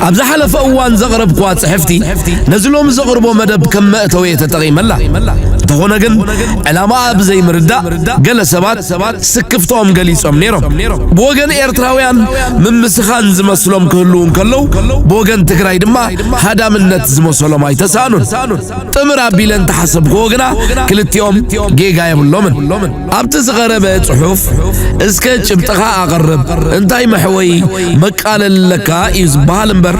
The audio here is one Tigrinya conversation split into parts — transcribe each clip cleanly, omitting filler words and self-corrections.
أبز حلف أوان زغرب قوات حفتي نزلهم زغربوا مدب كم مأتوية تغيم الله تهونا جن علامة أبزي مردا قال سبات سكفتهم قليسهم نيرهم بوغن إيرتراويان من مسخان زمسلهم كلهم بوغن تقرأي دما هذا من نتزمو سلام أي تسانون تمر بيلن تحسب غوغنا كلت يوم جيجا يملومن أبتزغرب صحف اسكتش بتقع أقرب انتي محوي مقال لك يزبالنبر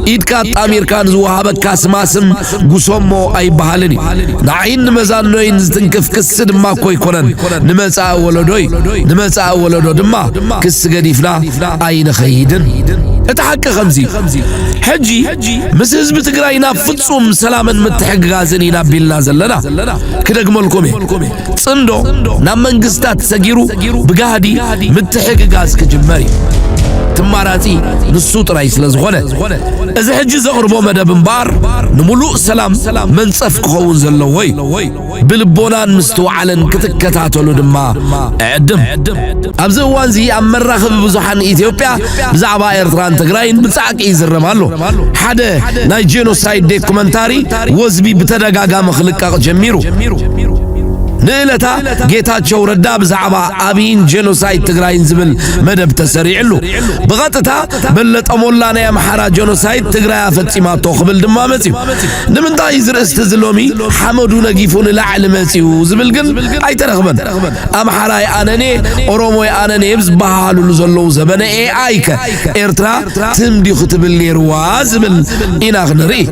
إيدكا تامير كان زوهابك كاسماسم قسمو أي بحالني نعين نمزان نوين زتنكف كسد ما كوي كونن نمزا أولو دما كس قديفنا أي نخيدن اتحكى خمسي حجي مسز بتقراينا فتصوم سلاما متحق غازنينا بيلنا زلنا كده قملكم صندو نام منقستات سجيرو بقاهدي متحق غاز كجماري تماراتي نصوت رئيس لزغنة إذا حجي زغربو مدى بنبار نملوء سلام من صفق خون زلووي بالبونان مستوعلا كتكتاتولو دما عدم أبزوان زي أمر راخب بزوحان إثيوبيا بزعبا إيرتران تقراين بتساق إيزرمالو حدا ناي جينوسايد ديكومنتاري وزبي بتدقاقا مخلقا جميرو نيلتا جيتاتشو ردا بزعبا أبين جينوسايد تقراين زبل مدب تسريع له بغطتا بلت أمولانا يا محارا جينوسايد تقرايا فتيما توخبل دمامتي نمن دا يزر استزلومي حمدو نقيفون لعلمتي زبل قن أي ترغبن أمحاراي آناني أوروموي آناني بزبهالو لزلو زبن آيكا إيرترا تمدي خطب اللي روا زبل إناغ نري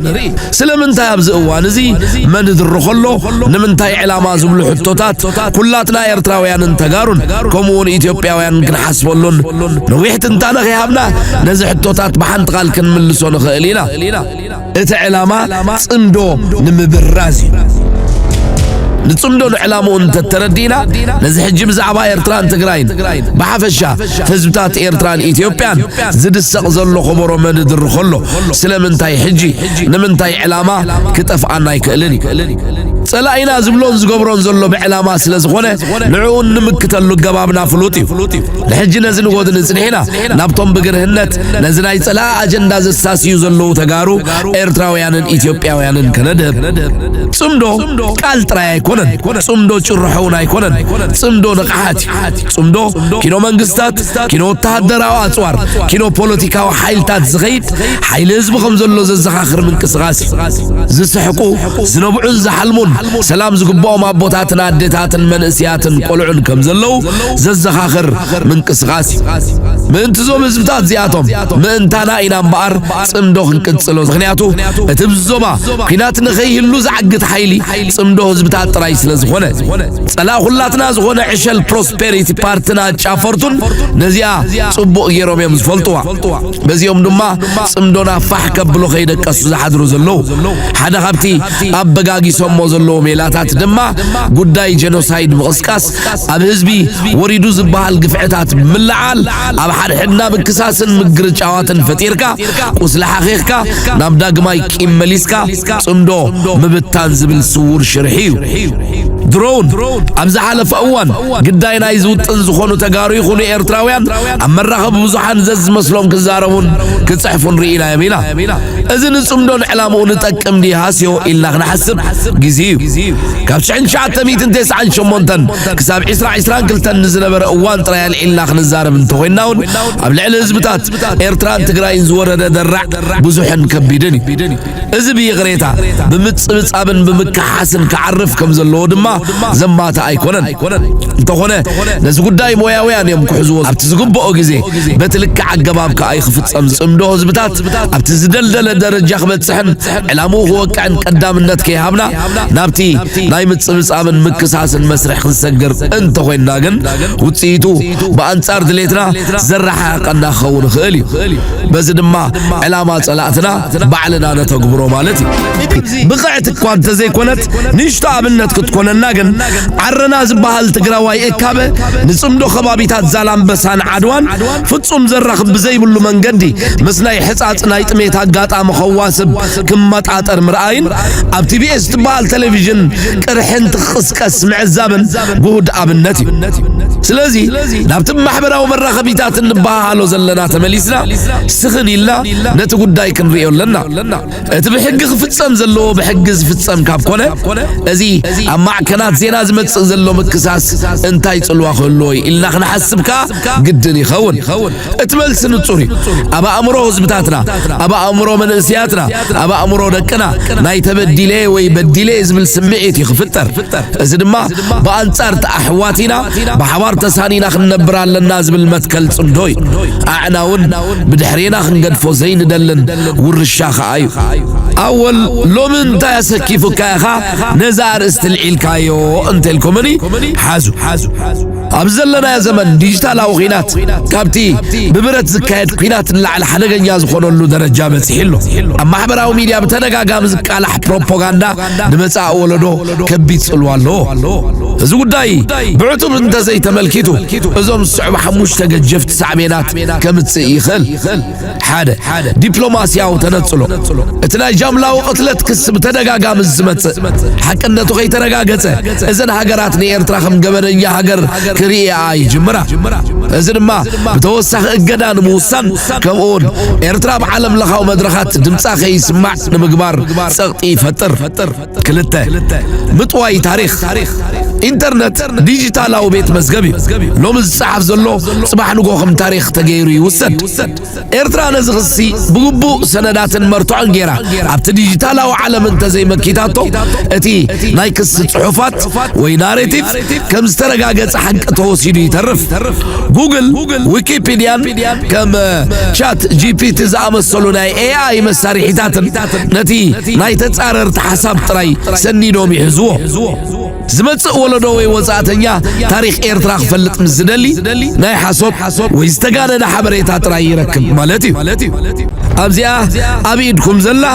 سلمن تا يبز اوانزي من درخلو نمن تا إعلاما زبلو توتات كلاتنا إيرتراويان انتقارون كمون إثيوبياويان كن حسبولون نويحت انتانا غيابنا نزح توتات بحانت قال كن ملسون خيلينا اتعلاما صندو نمبرازي نتصمدو نعلامو انت تردينا نزح جيب زعبا إيرتران تقراين بحفشا حزبتات إيرتران إثيوبيان زد السقزلو خبرو من درخلو سلمنتاي حجي نمنتاي علامة كتف عناي كألني سلاينا زبلون زقبرون زلو بعلامة سلزخونة نعون نمكتلو قبابنا فلوتي الحج نزل غود نزنحنا نابطن بقرهنت نزناي سلا أجندا زساسيو زلو تقارو إيرتراويان إثيوبياويان كندب صمدو قال تراي كونن صمدو شرحونا يكونن صمدو نقحاتي صمدو كينو منقستات كينو تهدراو أطوار كينو بوليتيكاو حيلتات زغيد حيل هزب خمزلو ززخاخر من كسغاسي زسحقو زنبعون زحلمون سلام زقبو ما بوتاتنا عدتاتن من اسياتن قلعون كمزلو ززخاخر من كسغاسي من تزوم زبتات زياتهم من تانا إنام بار صمدو خنكتسلو زغنياتو اتبزوما قينات نغيه اللو زعقت حيلي صمدو زبتات رايس لزغونة سلا خلاتنا زغونة عشال بروسبيريتي بارتنا جافرتون نزيا صبو غيروم يمز فلطوا بز يوم دما صمدونا فح كبلو خيدك قصو زحدرو زلو حدا خبتي أبقاقي سمو زلو ميلاتات دما قداي جينوسايد مغسكاس أب هزبي وريدو زبال قفعتات ملعال أب حد حدنا بكساسن مقرج عواتن فتيركا وسلح حقيقكا نابداق مايك إماليسكا صمدو مبتان زبل سور شرحيو درون أبز حلف أوان قداينا يزود تنزخونو تقارو يخونو إيرتراويان أما الرخب بزوحان زز مسلوم كزارون كتصحفون رئينا يمينا إذن صمدون علامو نتأكم دي هاسيو إلا نحسب جزيو كابشعن شعات تميت انتس عن شمونتن كساب عسران كلتن نزل بر أوان تريال إلا نزارب انتوهناون أبلع الهزبتات إيرتران تقراين زورة درع بزوحن كبيدني إذا بيغريتا بمتصبت أبن بمكحاسن كعرف كمزلو دما زماتا أيكونن انتوهنه نزو قداي موياويان يوم كحزوز أبتزقب بقو جزي بتلك عقباب كأي خفت أمزو هزبتات أبتزدل درجة خبت سحن علامو هو كان قدام النت كيهابنا نابتي نايمت صبص آمن مكساس المسرح نسجر انت خوين ناقن وتسيتو بأنصار دليتنا زرحا قنا خون خالي بزد ما علامات صلاتنا بعلنا نتقبرو مالتي بقعتك كوانت زي كونت نشتا بالنت كتكونن ይኩነናገን ዓረና ዝበሃል ትግራዋይ እካበ ንጽምዶ ከባቢታት ዛላምበሳን ዓድዋን ፍጹም ዘራኽ ብዘይብሉ መንገዲ ምስናይ ሕጻጽ ናይ ጥሜት አጋጣሚ ኸዋስብ ክመጣጠር ምርአይን ኣብ ቲቢኤስ ትበሃል ቴሌቪዥን ቅርሕን ትኽስቀስ ምዕዛብን ጉድ ኣብነት እዩ ስለዚ ናብቲ ማሕበራዊ መራኸቢታት እንባሃሎ ዘለና ተመሊስና ስኽን ኢልና ነቲ ጉዳይ ክንሪኦ ኣለና እቲ ብሕጊ ክፍጸም ዘለዎ ብሕጊ ዝፍጸም ካብ ኮነ እዚ ኣብ ማዕከናት ዜና ዝመጽእ ዘሎ ምክሳስ እንታይ ጽልዋ ክህልዎ ኢልና ክንሓስብካ ግድን ይኸውን እቲ መልሲ ንጹር እዩ ኣብ ኣእምሮ ህዝብታትና ኣብ ኣእምሮ መንእስያትና ኣብ ኣእምሮ ደቅና ናይ ተበዲለ ወይ በዲለ ዝብል ስምዒት ይኽፍጠር እዚ ድማ ብኣንጻር ተኣሕዋቲና ብሓባር ተሳኒና ክንነብር ኣለና ዝብል መትከል ጽምዶ እዩ ኣዕና እውን ብድሕሪና ክንገድፎ ዘይንደልን ውርሻ ኸዓ እዩ ኣወል ሎሚ እንታይ ኣሰኪፉካ ኢኻ ነዛ ኣርእስቲ ልዒልካዮ እንተልኩምኒ ሓዙ ኣብ ዘለናዮ ዘመን ዲጂታላዊ ኺናት ካብቲ ብብረት ዝካየድ ኲናት ንላዕሊ ሓደገኛ ዝኾነሉ ደረጃ በፂሒሉ ኣብ ማሕበራዊ ሚድያ ብተደጋጋሚ ዝቃላሕ ፕሮፓጋንዳ ንመጻኢ ወለዶ ከቢድ ጽልዋ ኣለዎ እዚ ጉዳይ ብዕቱብ እንተዘይተመልኪቱ እዞም ዝስዕቡ ሓሙሽተ ገጀፍቲ ሳዕቤናት ከምጽእ ይኽእል ሓደ ዲፕሎማስያዊ ተነጽሎ እቲ ናይ ጃምላዊ ቅትለት ክስ ብተደጋጋሚ ዝመጽእ ሓቅነቱ ከይተረጋገጸ እዘን ሃገራት ንኤርትራ ከም ገበነኛ ሃገር ክሪእያ ይጅምራ እዚ ድማ ብተወሳኺ እገዳ ንምውሳን ከምኡውን ኤርትራ ብዓለም ለኻዊ መድረኻት ድምፃ ከይስማዕ ንምግባር ጸቕጢ ይፈጥር ክልተ ምጥዋይ ታሪኽ ኢንተርኔት ዲጂታላዊ ቤት መዝገብ እዩ ሎሚ ዝፀሓፍ ዘሎ ጽባሕ ንጎኸም ታሪኽ ተገይሩ ይውሰድ ኤርትራ ነዚ ክሲ ብግቡእ ሰነዳትን መርትዖን ጌራ ኣብቲ ዲጂታላዊ ዓለም እንተዘይመኪታቶ እቲ ናይ ክስ ጽሑፋት ወይ ናሬቲቭ ከም ዝተረጋገጸ ሓቂ ተወሲዱ ይተርፍ ጉግል ዊኪፒድያን ከም ቻት ጂፒቲ ዝኣመሰሉ ናይ ኤአይ መሳርሒታትን ነቲ ናይ ተጻረርቲ ሓሳብ ጥራይ ሰኒዶም ይሕዝዎ ዝመጽእ ወለዶ ወይ ወጻእተኛ ታሪኽ ኤርትራ ክፈልጥ ምስ ዝደሊ ናይ ሓሶት ወይ ዝተጋነነ ሓበሬታ ጥራይ ይረክብ ማለት እዩ ኣብዚኣ ኣብ ኢድኩም ዘላ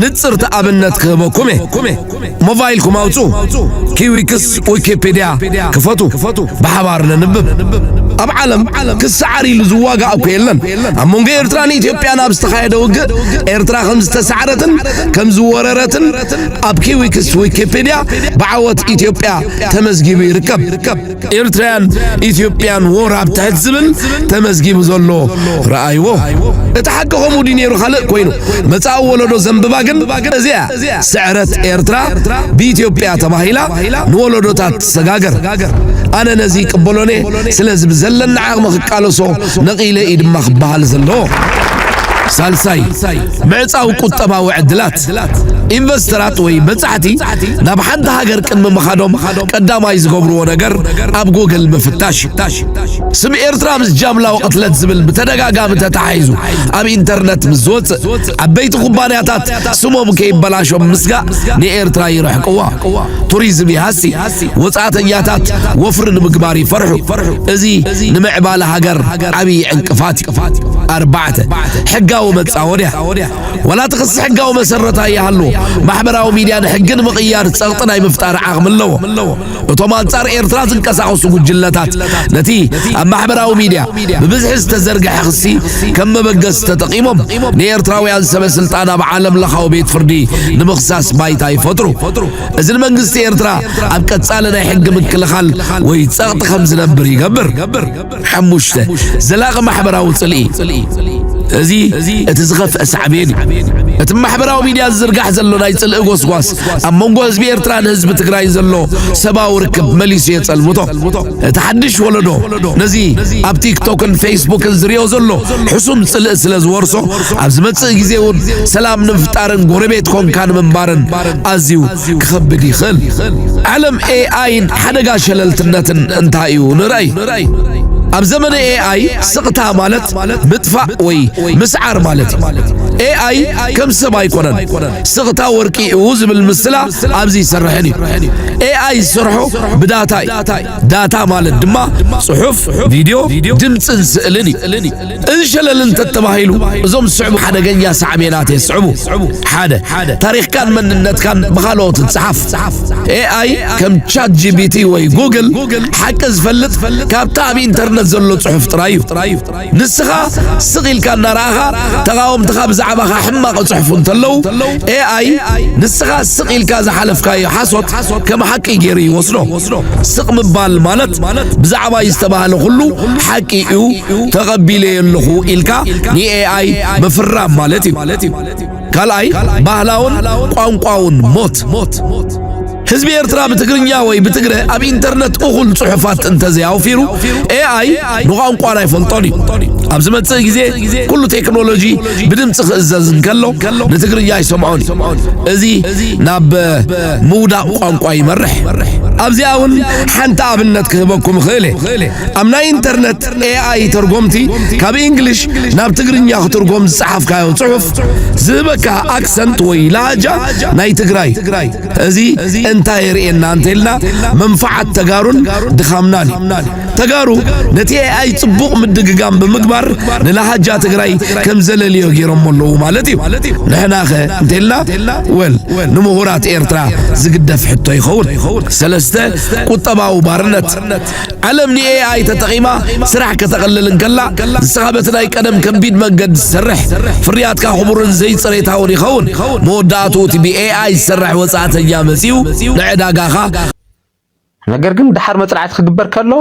ንጽርቲ ኣብነት ክህበኩም ሞባይልኩም ኣውፁ ኪዊክስ ዊኪፒድያ ክፈቱ ብሓባር ነንብብ ኣብ ዓለም ክስ ዓሪሉ ዝዋጋእ እኮ የለን ኣብ መንጎ ኤርትራን ኢትዮጵያን ኣብ ዝተኻየደ ውግእ ኤርትራ ከም ዝተሰዓረትን ከም ዝወረረትን ኣብ ኪዊክስ ዊኪፒድያ ብዓወት ኢትዮጵያ ተመዝጊቡ ይርከብ ኤርትራን ኢትዮጵያን ወር ኣብ ትሕት ዝብል ተመዝጊቡ ዘሎ ረኣይዎ እቲ ሓቂ ከምኡ ዲ ነይሩ ካልእ ኮይኑ መጻኢ ወለዶ ዘንብባ ግን እዚኣ ስዕረት ኤርትራ ብኢትዮጵያ ተባሂላ ንወለዶታት ትሰጋገር ኣነ ነዚ ቅበሎኔ ስለዚ ብዘለና ዓቕሚ ክቃለሶ ነቒለ ድማ ክበሃል ዘለዎ ሳልሳይ ምዕጻው ቁጠባዊ ዕድላት ኢንቨስተራት ወይ በጻሕቲ ናብ ሓንቲ ሃገር ቅድሚ ምኻዶም ቀዳማይ ዝገብርዎ ነገር ኣብ ጎግል ምፍታሽ ስም ኤርትራ ምስ ጃምላዊ ቅትለት ዝብል ብተደጋጋሚ ተተሓሒዙ ኣብ ኢንተርኔት ምስ ዝወፅእ ዓበይቲ ኩባንያታት ስሞም ከይበላሾም ምስጋእ ንኤርትራ ይረሕቅዋ ቱሪዝም ይሃሲ ወጻእተኛታት ወፍሪ ንምግባር ይፈርሑ እዚ ንምዕባለ ሃገር ዓብዪ ዕንቅፋት ኣርባዕተ ሕጋዊ መጻወድያ ወላ ትኽሲ ሕጋዊ መሰረታ ይሃሉ ማሕበራዊ ሚድያ ንሕግን ምቕያር ጸቕጢ ናይ ምፍጣር ዓቕሚ ኣለዎ እቶም አንጻር ኤርትራ ዝንቀሳቐሱ ጉጅለታት ነቲ ኣብ ማሕበራዊ ሚድያ ብብዝሒ ዝተዘርግሐ ክሲ ከም መበገስ ተጠቒሞም ንኤርትራውያን ሰበስልጣን ኣብ ዓለም ለኻዊ ቤት ፍርዲ ንምኽሳስ ባይታ ይፈጥሩ እዚ ንመንግስቲ ኤርትራ ኣብ ቀጻሊ ናይ ሕጊ ምክልኻል ወይ ጸቕጢ ከም ዝነብር ይገብር ሓሙሽተ ዘላቒ ማሕበራዊ ጽልኢ እዚ እቲ ዝኸፍአ ሳዕቤን እቲ ማሕበራዊ ሚድያ ዝዝርጋሕ ዘሎ ናይ ጽልኢ ጎስጓስ ኣብ መንጎ ህዝቢ ኤርትራን ህዝቢ ትግራይ ዘሎ ሰብኣዊ ርክብ መሊሱ የጸልምቶ እቲ ሓድሽ ወለዶ ነዚ ኣብ ቲክቶክን ፌስቡክን ዝርዮ ዘሎ ሕሱም ጽልኢ ስለ ዝወርሶ ኣብ ዝመጽእ ግዜ እውን ሰላም ንምፍጣርን ጎረቤት ኮንካን ምንባርን ኣዝዩ ክኸብድ ይኽእል ዓለም ኤአይን ሓደጋ ሸለልትነትን እንታይ እዩ ንርአይ أب زمن AI سقطها مالت مدفع وي مسعر مالت AI كم سبا يكونن سقطها وركي وز بالمسلا أبزي سرحني AI سرحو بداتاي داتا مالت دما صحف فيديو دمص سألني انشلل انت تباهيلو زوم صعبو حدا جنيا سعبينات يصعبو حدا تاريخ كان من النت كان بخالوت تصحف AI كم تشات GPT وي جوجل حكز فلت كابتا بإنترنت زلو صحف ترايو نسخة سقيل كان نراها تقاوم تخاب زعبها حماق صحف تلو AI نسخة سقيل كازا حلف كاي حاسوت كما حكي جيري وصلو سق مبال مالت بزعبا يستباهل كله حكي تقبيلي اللخو إلكا ني AI مفرام مالتي كالاي باهلاون قاون موت حزب إرترا بتقرنيا وي بتقرأ أبي إنترنت أقول صحفات انتزي أو فيرو AI نقاوم قانا يفلطوني أبزمت سيجي كله تكنولوجي بدم تخززن كله نتقرنيا يسمعوني أزي ناب مودا قاوم قاي مرح أبزي أون حنتا أبنت كهبكم خيلي أمنا إنترنت AI ترجمتي كابي إنجليش ناب تقرنيا ترجم صحف كايو صحف زبكا أكسنت ويلاجا ناي تقراي أزي انتاير إن أنتلنا منفعة تجارون دخامناني تجارو نتي أي طبق من الدقام بمقبر نلاحجة تجراي كم زلليو جيرم الله مالتي نحن أخي انتلنا نمهورات إرترا زقد في حتى يخون سلسته قطبة وبارنت علمني أي تتقيمة سرح كتقلل انكلا الصحابتنا يكلم كم بيد مجد سرح فريات كخبر زي صريتها ونخون موداتو تبي أي سرح وساعة أيام مسيو لعداقاها ነገር ግን ድሓር መጥራዓት ክግበር ከሎ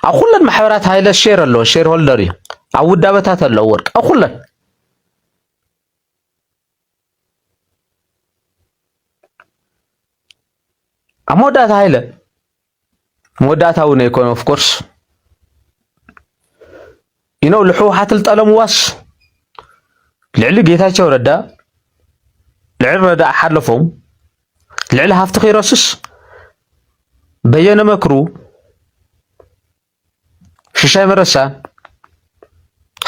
ኣብ ኩለን ማሕበራት ሃይለ ሼር ኣሎ ሼር ሆልደር እዩ ኣብ ውዳበታት ኣሎ ወርቅ ኣብ ኩለን ኣብ መወዳእታ ሃይለ መወዳእታው ነው ይኮን ኦፍ ኮርስ ይነው ልሕወሓት ልጠለምዋስ ልዕሊ ጌታቸው ረዳ ልዕሊ ረዳ ሓለፎም ልዕሊ ሃፍቲ ኺሮስስ በየነ መክሩ ሽሻይ መረሳ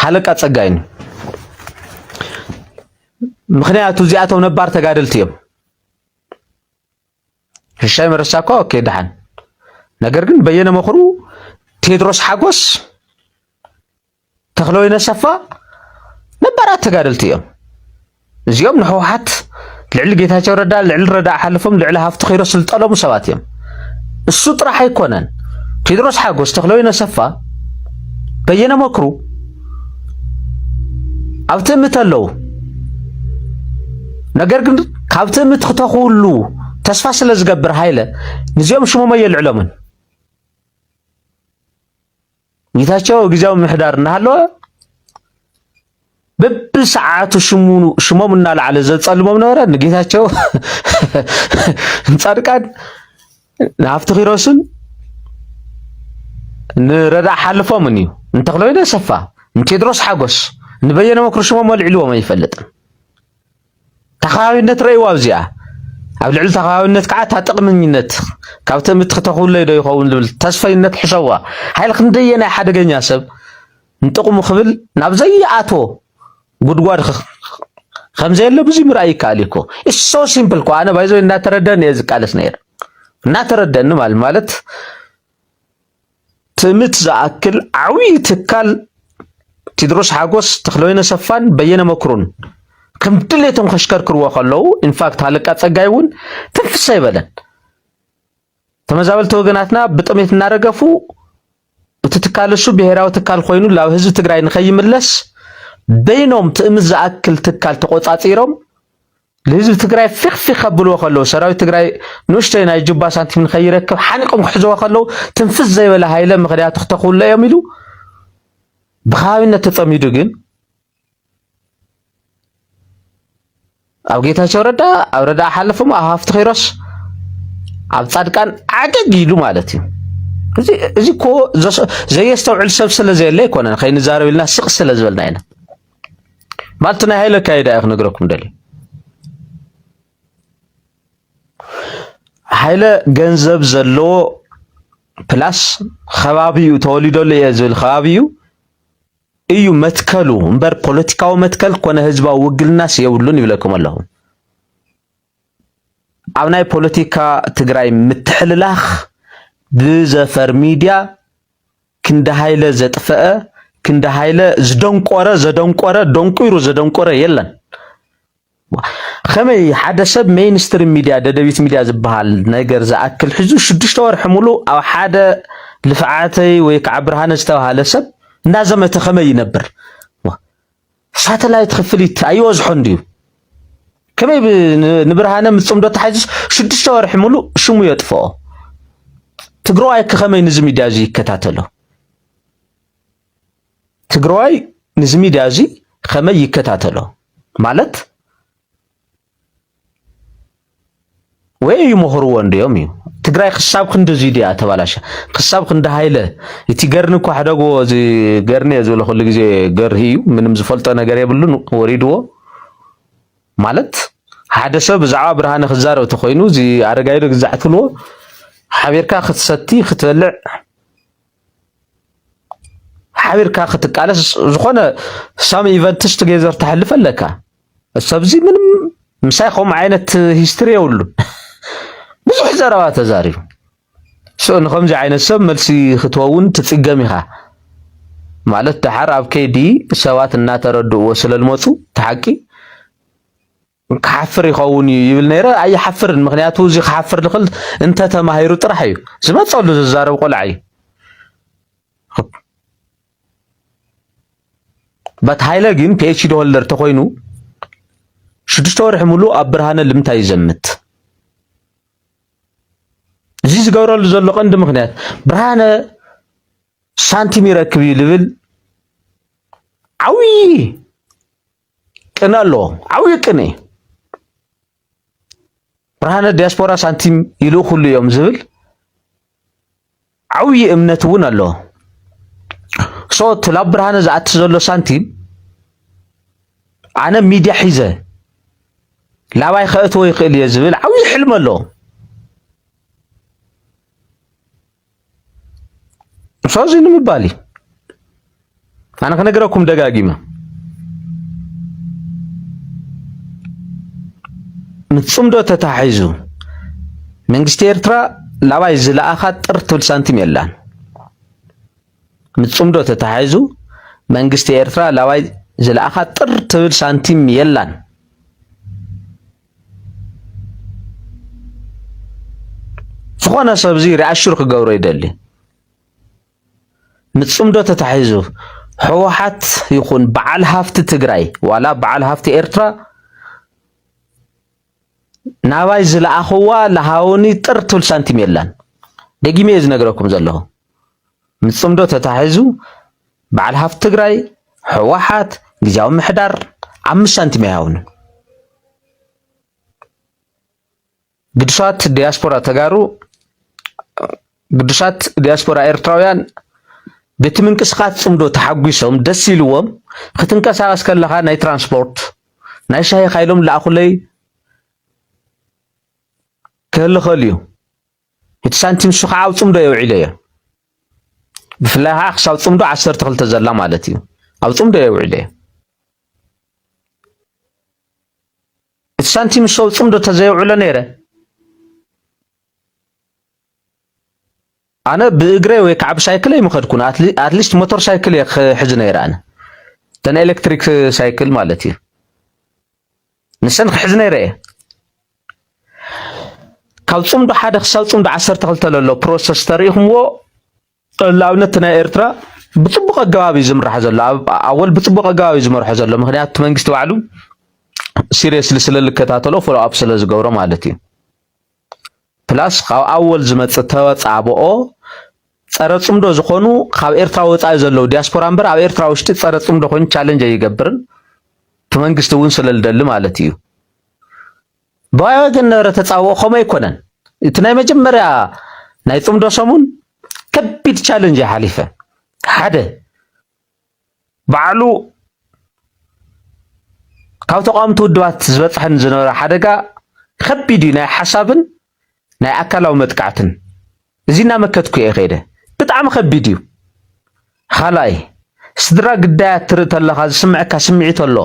ሓለቃ ጸጋይን ምክንያቱ እዚኣቶም ነባር ተጋደልቲ እዮም ሽሻይ መረሳ እኮ ኦኬ ደሓን ነገር ግን በየነ መክሩ ቴድሮስ ሓጎስ ተኽለወይነ ሰፋ ነባራት ተጋደልቲ እዮም እዚኦም ንሕወሓት ልዕሊ ጌታቸው ረዳ ልዕሊ ረዳ ሓለፎም ልዕሊ ሃፍቲ ኺሮስ ዝጠለሙ ሰባት እዮም እሱ ጥራሕ አይኮነን ቴድሮስ ሓጎስ ተኽለወይነ ሰፋ በየነ መክሩ ኣብ ትእምት ኣለዉ ነገር ግን ካብ ትእምት ክተኽሉ ተስፋ ስለ ዝገብር ሃይለ ንዚኦም ሽሞም የልዕሎምን ጌታቸው ጊዜያዊ ምሕዳር እናሃለወ በብሰዓቱ ሽሞም እናልዓለ ዘጸልሞም ነበረ ንጌታቸው ጻድቃን ናፍቲ ኺሮስን ንረዳ ሓልፎምን እዩ እንተኽለወይነ ሰፋ ንቴድሮስ ሓጎስ ንበየነ መክሩ ሽሞም ልዕልዎም አይፈልጥን ተኸባቢነት ረእይዋ ኣብዚኣ ኣብ ልዕሊ ተኸባቢነት ከዓ ታጥቕምኝነት ካብ ትእምት ክተኽብለይ ዶ ይኸውን ዝብል ተስፈይነት ሕሰዋ ሃይል ክንደየና ሓደገኛ ሰብ እንጥቕሙ ክብል ናብ ዘይኣትዎ ጉድጓድ ከምዘየለ ብዙ ምርኣይ ይከኣል እኮ ኢትስ ሶ ሲምፕል እኮ ኣነ ባይዞ እናተረዳን እየ ዝቃለስ ነይረ እናተረዳን ማለት ትምት ዝኣክል ዓብይ ትካል ቴድሮስ ሓጎስ ተኽለወይነ ሰፋን በየነ መክሩን ከም ድሌቶም ከሽከርክርዎ ከለዉ ኢንፋክት ሃለቃ ጸጋይ እውን ትንፍሳ ይበለን ተመዛበልቲ ወገናትና ብጥሜት እናረገፉ እቲ ትካል እሱ ብሄራዊ ትካል ኮይኑ ላብ ህዝቢ ትግራይ ንኸይምለስ በይኖም ትእምት ዝኣክል ትካል ተቆጻጺሮም ለህዝቢ ትግራይ ፍኽፍኽ ከብልዎ ከለዉ ሰራዊት ትግራይ ንእሽተይ ናይ ጅባ ሳንቲም ንኸይረክብ ሓኒቆም ክሕዝዎ ከለዉ ትንፍስ ዘይበለ ሃይለ ምኽንያቱ ክተኽብሎ እዮም ኢሉ ብኸባቢነት ተጸሚዱ ግን ኣብ ጌታቸው ረዳ ኣብ ረዳ ሓለፎም ኣብ ሃፍቲ ኺሮስ ኣብ ጻድቃን ዓገግ ኢሉ ማለት እዩ እዚ እኮ ዘየስተውዕል ሰብ ስለ ዘየለ ይኮነን ከይንዛረብ ኢልና ስቕ ስለ ዝበልና ኢና ማለት ናይ ሃይለ ካይዳ እየ ክነግረኩም ደልየ ሃይለ ገንዘብ ዘለዎ ፕላስ ከባቢኡ ተወሊዶሉ እየ ዝብል ከባቢኡ እዩ መትከሉ እምበር ፖለቲካዊ መትከል ኮነ ህዝባዊ ውግልናስ የብሉን ይብለኩም ኣለኹ ኣብ ናይ ፖለቲካ ትግራይ ምትሕልላኽ ብዘፈር ሚድያ ክንደ ሃይለ ዘጥፈአ ክንደ ሃይለ ዘደንቆረ ደንቁሩ ዘደንቆረ የለን ከመይ ሓደ ሰብ ሜይንስትሪም ሚድያ ደደቢት ሚድያ ዝበሃል ነገር ዝኣክል ሒዙ 6 ወርሒ ሙሉ ኣብ ሓደ ልፍዓተይ ወይ ከዓ ብርሃነ ዝተባሃለ ሰብ እንዳዘመተ ከመይ ይነብር ሳተላይት ክፍሊት ኣይወዝሖን ድዩ ከመይ ንብርሃነ ምጽምዶ ተሓይዙ 6 ወርሒ ሙሉ ሽሙ የጥፍኦ ትግራዋይ ከመይ ንዚ ሚድያ እዚ ይከታተሎ ትግራዋይ ንዚ ሚድያ እዚ ከመይ ይከታተሎ ማለት ወይ ይመኽርዎ እንዲዮም እዩ ትግራይ ክሳብ ክንዲ ዚድያ ተባላሽ ክሳብ ክንዲ ሃይለ እቲ ገርኒ እኮ ሓደጎ እዚ ገርኒ ዝብለ ኩሉ ግዜ ገርሂ እዩ ምንም ዝፈልጦ ነገር የብሉን ወሪድዎ ማለት ሓደ ሰብ ብዛዕባ ብርሃነ ክዛረብ ተኮይኑ እዚ ኣረጋይዶ ግዛዕትልዎ ሓቢርካ ክትሰቲ ክትበልዕ ሓቢርካ ክትቃለስ ዝኾነ ሳም ኢቨንትስ ቱጌዘር ተሕልፍ ኣለካ ሰብዚ ምንም ምሳይ ከም ዓይነት ሂስትሪ የብሉ ብዙሕ ዘረባ ተዛሪቡ ንከምዚ ዓይነት ሰብ መልሲ ክትወውን ትፅገም ኢኻ ማለት ድሓር ኣብ ከይዲ ሰባት እናተረድእዎ ስለልመፁ ተሓቂ ክሓፍር ይኸውን ይብል ነይረ ኣይሓፍርን ምክንያቱ እዚ ክሓፍር ልኽእል እንተተማሂሩ ጥራሕ እዩ ዝመፀሉ ዝዛረብ ቆልዓ እዩ በት ሃይለ ግን ፒኤችዲ ሆልደር ተኮይኑ 6 ወርሒ ሙሉ ኣብ ብርሃነ ልምታይ ይዘምት እዚ ዝገብረሉ ዘሎ ቀንዲ ምክንያት ብርሃነ ሳንቲም ይረክብ እዩ ልብል ዓብይ ቅነ ኣለዎ ዓብይ ቅነ ብርሃነ ዲያስፖራ ሳንቲም ይልእኽሉ እዮም ዝብል ዓብይ እምነት እውን ኣለዎ ሶት ላብ ብርሃነ ዝኣቲ ዘሎ ሳንቲም ኣነ ሚድያ ሒዘ ላባይ ከእትዎ ይኽእል እየ ዝብል ዓብይ ሕልም ኣለዎ ሶዚ ንምባሊ ኣነ ክነግረኩም ደጋጊመ ምጽምዶ ተታሒዙ መንግስቲ ኤርትራ ላባይ ዝለኣኻ ጥር ትብል ሳንቲም የላን ምጽምዶ ተታሒዙ መንግስቲ ኤርትራ ላባይ ዝለኣኻ ጥር ትብል ሳንቲም የላን ዝኾነ ሰብዚ ሪኣሽር ክገብሮ ይደሊ ምጽምዶ ተታሒዙ ሕወሓት ይኹን በዓል ሃፍቲ ትግራይ ዋላ በዓል ሃፍቲ ኤርትራ ናባይ ዝለኣኽዋ ለሃውኒ ጥር ትብል ሳንቲም የላን ደጊሜ እየ ዝነግረኩም ዘለኹ ምጽምዶ ተታሒዙ በዓል ሃፍቲ ትግራይ ሕወሓት ግዝያዊ ምሕዳር 5 ሳንቲም ኣይሃውንን ግዱሳት ዲያስፖራ ተጋሩ ግዱሳት ዲያስፖራ ኤርትራውያን በቲ ምንቅስቃስ ጽምዶ ተሓጒሶም ደስ ኢልዎም ክትንቀሳቀስ ከለኻ ናይ ትራንስፖርት ናይ ሻሂ ኻይሎም ለኣኹለይ ክህልኽእል እዩ እቲ ሳንቲም ሱ ከዓ ኣብ ጽምዶ የውዒለ እየ ብፍላይ ከዓ ክሳብ ጽምዶ 12 ዘላ ማለት እዩ ኣብ ጽምዶ የውዒለ እየ እቲ ሳንቲም ሱ ኣብ ጽምዶ ተዘይውዕሎ ነይረ ኣነ ብእግረ ወይ ከዓ ብሳይክል ኣይምኸድኩን ኣትሊስት ሞተር ሳይክል እየ ክሕዝ ነይረ ኣነ ተን ኤሌክትሪክ ሳይክል ማለት እዩ ንሰን ክሕዝ ነይረ እየ ካብ ጽምዶ ሓደ ክሳብ ጽምዶ 12 ዘሎ ፕሮሰስ ተሪኢኹምዎ ለኣብነት ናይ ኤርትራ ብጽቡቕ ኣገባቢ ዝምራሕ ዘሎ ኣወል ብጽቡቕ ኣገባቢ ዝመርሖ ዘሎ ምክንያቱ መንግስቲ ባዕሉ ሲሪየስሊ ስለዝከታተሎ ፎሎ ኣፕ ስለ ዝገብሮ ማለት እዩ ፕላስ ካብ ኣወል ዝመጽእ ተወጻብኦ ፀረ ጽምዶ ዝኾኑ ካብ ኤርትራ ወጻኢ ዘለው ዲያስፖራ እምበር ኣብ ኤርትራ ውሽጢ ፀረ ጽምዶ ኮይኑ ቻሌንጅ ኣይገብርን መንግስቲ እውን ስለልደሊ ማለት እዩ ባያ ግን ነበረ ተጻብኦ ከመይ ኮነን እቲ ናይ መጀመርያ ናይ ጽምዶ ሰሙን ከቢድ ቻሌንጅ ሓሊፈ ሓደ ባዕሉ ካብ ተቋምቲ ውድባት ዝበፅሐን ዝነበረ ሓደጋ ከቢድ ናይ ሓሳብን ናይ ኣካላዊ መጥቃዕትን እዚና መከትኩ የኸይደ በጣም ከቢድ እዩ خلاي ስድራ ግዳያት ትርተለኻ ዝስምዓካ ስምዒት ኣሎ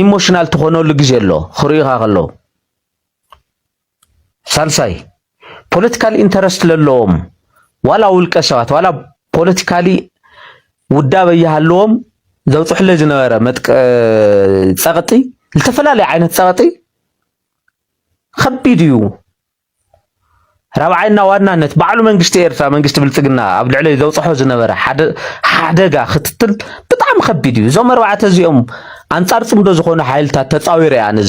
ኢሞሽናል ትኾነሉ ግዜ ኣሎ ክሪኢኻ ከሎ ሳልሳይ ፖለቲካል ኢንተረስት ለለዎም ዋላ ውልቀ ሰባት ዋላ ፖለቲካሊ ውዳበ ይሃለዎም ዘውፅሕለ ዝነበረ ፀቕጢ ዝተፈላለየ ዓይነት ፀቕጢ ከቢድ እዩ رابعنا وانانت بعلو منجست إيرترا منجست بالتقنا قبل عليه ذو صحوا زنبرة حدا ختتل بطعم خبيديو زمر وعت زيهم أنصار صمدو زخون حيلتا تتصاوير يعني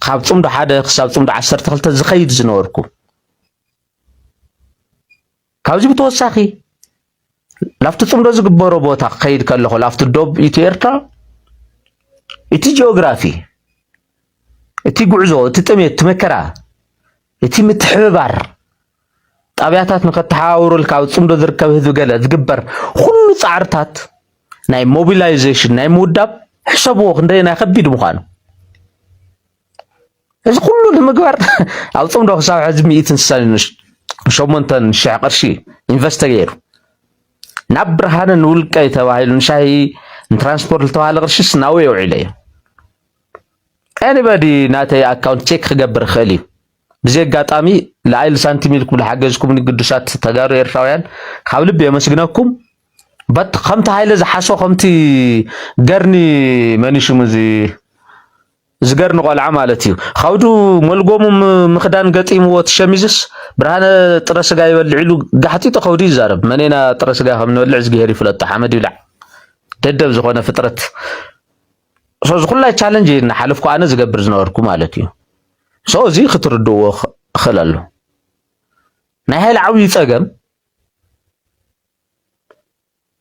خاب صمدو حدا خساب صمدو 10 تخلت زخيد زنوركو كاوزي بتوساخي لافت صمدو زقبرو بوتا خيد كله لافت الدوب إتي إيرترا إتي جيوغرافي إتي قعزو إتي تميت تمكرا إتي متحبر طبيعتات نكتحاورو الكاو صمدو ذركب هذو قال ذقبر كل صعرتات ناي موبيلايزيشن ناي موداب حسبوه خندينا خبيد مخانو إذا كله المقبر أو صمدو خساو عزمي إتنسان شومنتن شع قرشي انفستيجيرو نبرهان نولكا يتواهيل نشاهي نترانسبورت التواهيل قرشي سناوي وعليه anybody ناتي account check خقبر خالي بزي قاطامي لعيل سانتيميلكم لحاجزكم من القدسات تجارو إيرتراويان خاولب يمسجناكم بات خمت هاي لز حسو خمتي قرني مانيشو مزي زقرن قال عمالتي خاودو ملقوم مخدان قطيم وتشميزس برهان طرس جاي يولعلو قحتي تخودي زارب منينا طرس جاي هم نولع زجيري فلت حمد يلع تدب زخونه فترة سو كلها تشالنج نحلفكم انا زقبر زنوركم مالتي سو زي خطردو خلالو نهاية العوي يتقم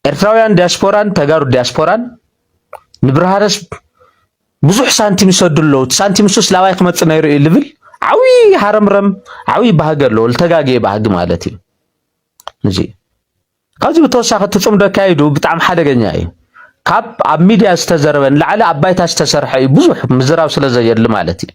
إرتراويان دياسبوران تجارو دياسبوران نبرهارس بزح سانتيم يسدلو سانتيم سوس لاواي خمت نيرو ليفل عوي حرمرم عوي بهاجلو التجاجي بهاج مالتي نجي كازي بتوسع تصوم ده كايدو بتعم حدا جناي كاب اب ميديا استزربن لعلى ابايتا استسرحي بزح مزراو سلازير مالتي